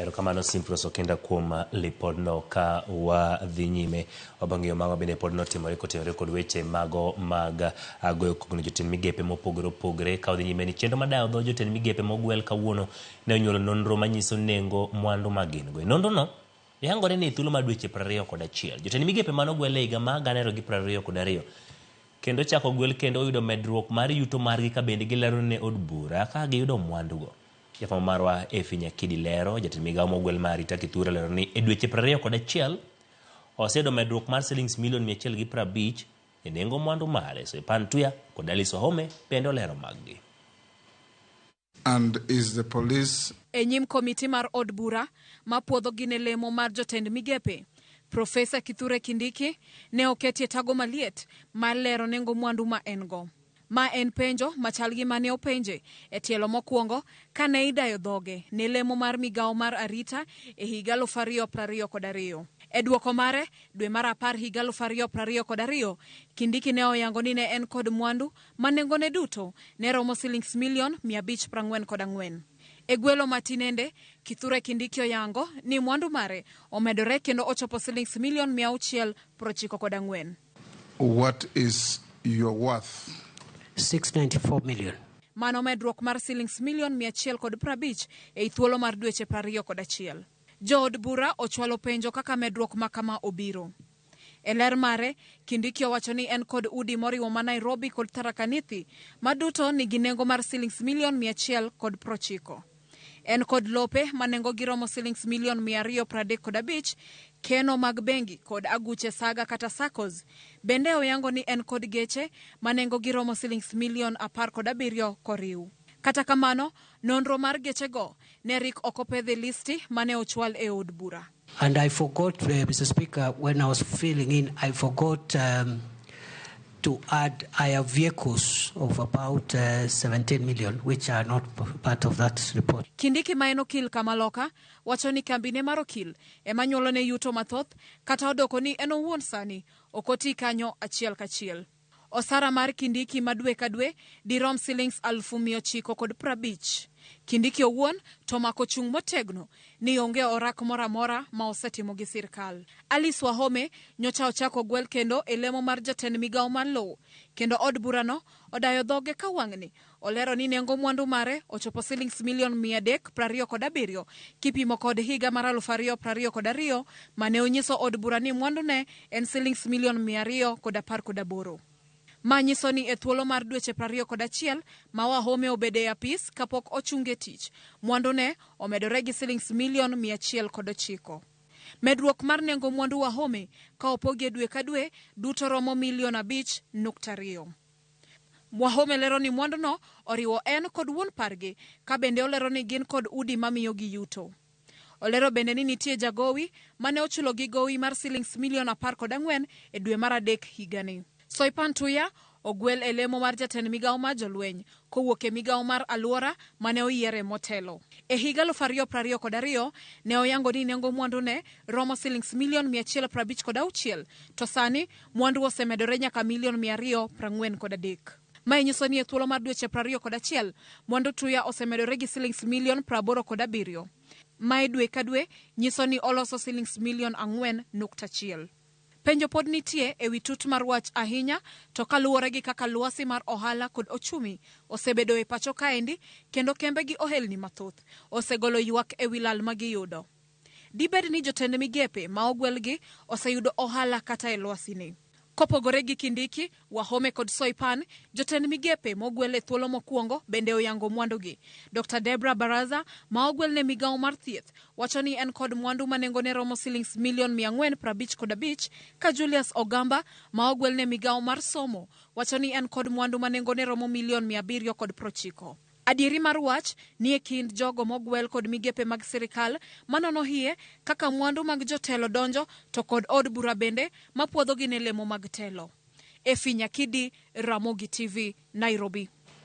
Erokamano Simprose Okenda kuom lipodno ka wadhi nyime. Wabang'eyo mago bende podno timore kotenore kod weche mago mag goyo kogno jotend migepe mopogore opogore. Ka wadhi nyime ni chenro madayo dho jotend migepe mogwel kawuono ne onyuolo nonro manyiso nengo mwandu ma gin go. Nonro no yangore ni thuolo mar dweche 21. Jotend migepe manogwel e higa ma 2022 kendo chako gwel kendo oyudo medruok mar yuto margi ka bende gilero ne od bura ka giyudo mwandu go. Jafamo marwa Efi Nyakidi lero jatend migawo mogwel mar Rita Kithure lero ni e dweche 21 oseyudo medruok mar shillings milion 150 e nengo mwandu mare. Soipan Tuya kod Alice Wahome bende olero maggi. And is the police e nyim komiti mar od bura ma puodho gine lemo mar jotend migepe, Profesa Kithure Kindiki ne oketie tago maliet mar lero nengo mwandu ma en go. Ma en penjo machal gi mane openje e tielo mokwongo kane idayo dhoge ne lemo mar migawo mar arita e higa 2022. E duoko mare dwe mar 10 higa 2022, Kindiki ne oyango ni ne en kod mwandu ma nengone duto ne romo shillings milion 544. E gwelo matinende, Kithure Kindiki oyango ni mwandu mare omedore kendo ochopo shillings milion 694. What is your worth? 694 million. Mano medruok mar shillings milion 150 e thuolo mar dweche 21. Jood bura ochwalo penjo kaka medruok makama obiro. E ler mare, Kindiki owacho ni en kod udi moriwo ma Nairobi kod Tharaka Nithi maduto nigi nengo mar shillings milion 190. En kod lope manengo giromo shillings milion 235, keno mag bengi kod aguche saga kata SACCOs. Bende oyango ni en kod geche manengo giromo shillings milion 17 koriw. Kata kamano, nonro mar geche go ne rik okopedhi listi mane ochwal e od bura. And I forgot, Mr. Speaker, when I was filling in, I forgot to add higher vehicles of about 17 million, which are not part of that report. Kindiki maeno kil Kamaloka wacho ni kambine mar okil emanyuolo ne yuto mathoth kata odoko ni en owuon sani okoti kanyo achiel kachiel. Osara mar Kindiki madwe kadwe dirom shillings 950. Kindiki owuon to mako chung motegno ni onge orak moramora ma osetimo gi sirkal. Alice Wahome nyocha ochako gwel kendo e lemo mar jatend migawo mar lowo kendo od burano odayo dhoge ka wang'ni olero ni nengo mwandu mare ochopo shillings milion 327 kipimo kod higa mar 2022 mane onyiso od bura ni mwandu ne en shillings milion 218. Manyiso ni e thuolo mar dweche 21 ma Wahome obede apis kapok ochunge tich, mwandu ne omedore gi shillings milion 109. Medruok mar nengo mwandu Wahome ka opoge dwe ka dwe duto romo milion 5.2. Wahome lero ni mwandu no oriwo en kod wuon pargi ka bende olero ni gin kod udi mamiyo gi yuto. Olero bende ni nitie jagowi mane ochulo gi gowi mar shillings milion 14 e dwe mar 3 higani. Soipan Tuya ogwel e lemo mar jatend migawo mar jolweny kowuok e migawo mar aluora mane oyiere motelo. E higa 2022 ne oyango ni nengo mwandu ne romo shillings milion 156 to sani mwandu osemedore nyaka milion 243. Mae nyiso ni e thuolo mar dweche 21 mwandu Tuya osemedore gi shillings milion 87. Mae dwe ka dwe nyiso ni oloso shillings milion 4.1. Penjo pod nitie e wi tut mar wach ahinya to kaluwore gi kaka luasi mar ohala kod ochumi osebedo e pacho kaendi kendo kembe gi ohelni mathoth osegolo ywak e wi lal magiyudo. Dibed ni jotend migepe ma ogwelgi oseyudo ohala kata e luasi ni. Kopogore gi Kindiki, Wahome kod Soipan, jotend migepe mogwel e thuolo mokwongo bende oyango mwandu gi. Dr. Debra Baraza ma ogwel ne migawo mar thieth wacho ni en kod mwandu manengo ne romo shillings milion 455 ka Julius Ogamba ma ogwel ne migawo mar somo wacho ni en kod mwandu manengo ne romo milion 790. Adieri mar wach ni e kind jogo mogwel kod migepe mag sirikal manono hie kaka mwandu mag jotelo donjo to kod od bura bende mapuodho gi ne lemo mag telo. Efi Nyakidi, Ramogi TV, Nairobi.